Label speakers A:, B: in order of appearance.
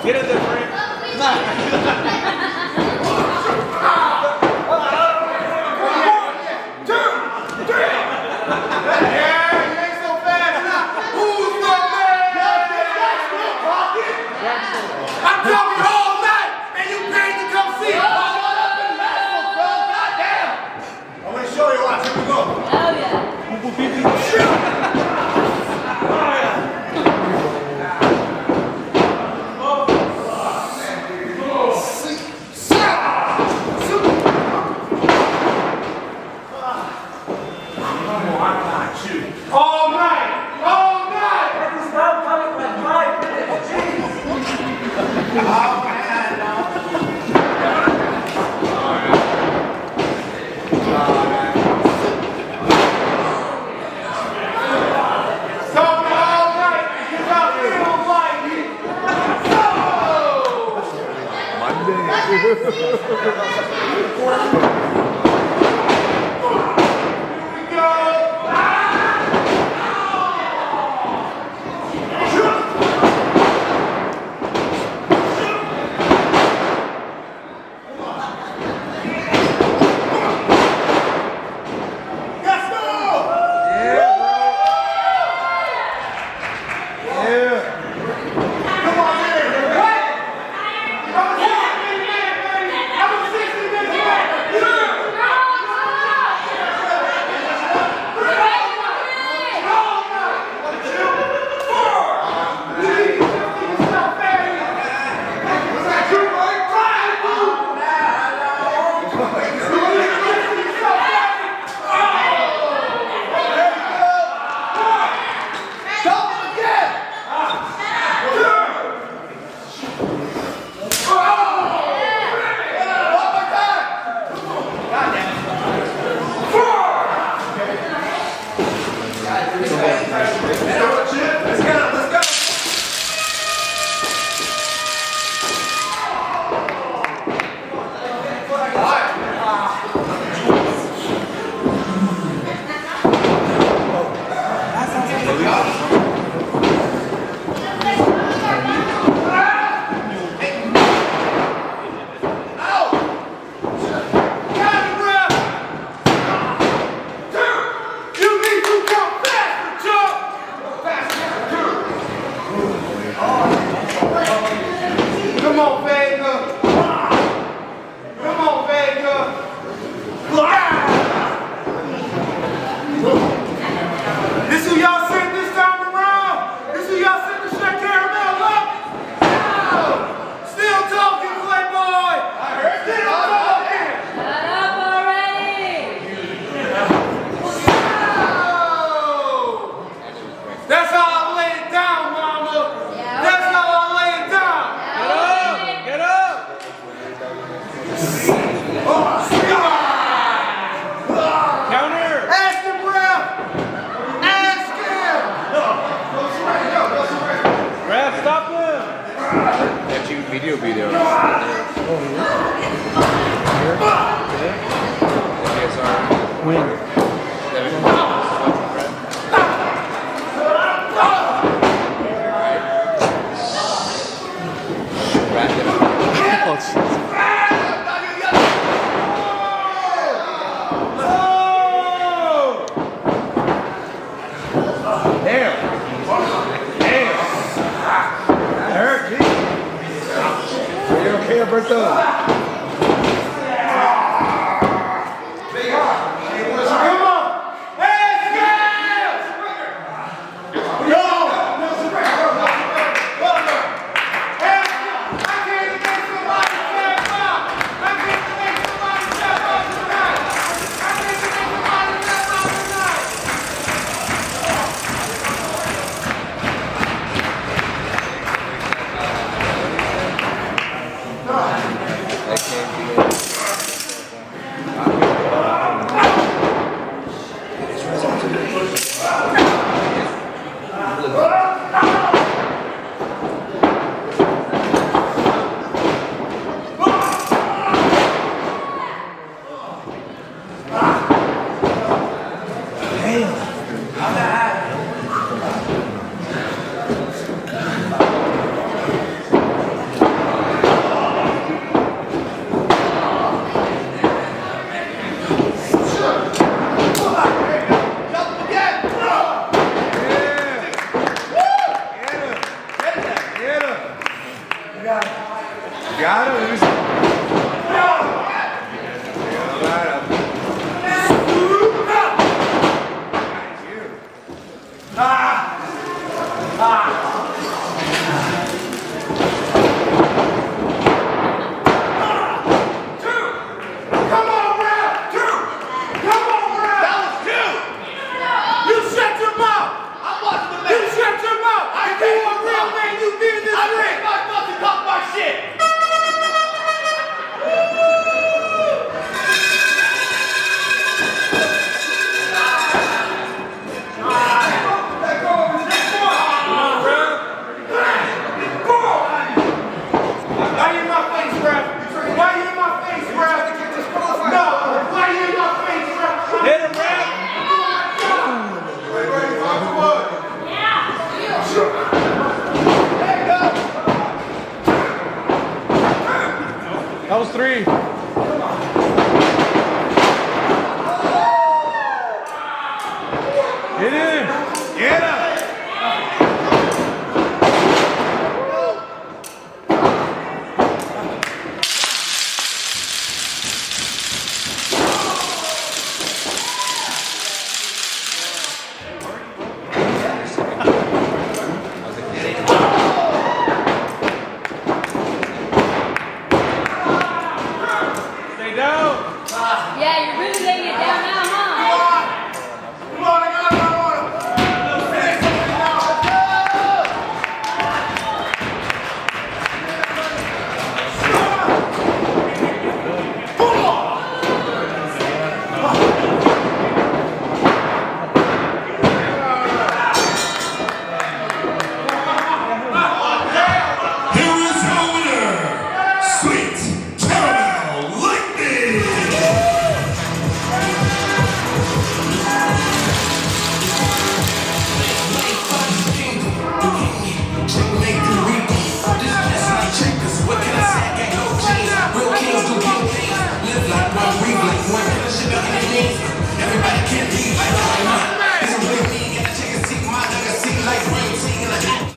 A: Get in there, Frank.
B: I'm talking all night, and you paid to come see it. I'm gonna show you watch. Here we go.
C: Oh yeah.
B: All night, all night. Stop coming for 5 minutes. Jeez. Oh man, talking all night because I feel like come on, Vega. Come on, Vega. This who y'all sent this time around? This who y'all sent to shut Caramel up? No. Still talking, Playboy. I heard still talking.
C: Shut up already.
B: No. That's how I lay it down, mama.
C: Yeah,
B: That's how I lay it down.
A: Get up! Counter!
B: Ask him, ref. Ask him.
A: Ref, stop him!
D: That you video.
B: Alberto. Got him.
A: Hit him, ref. That was 3.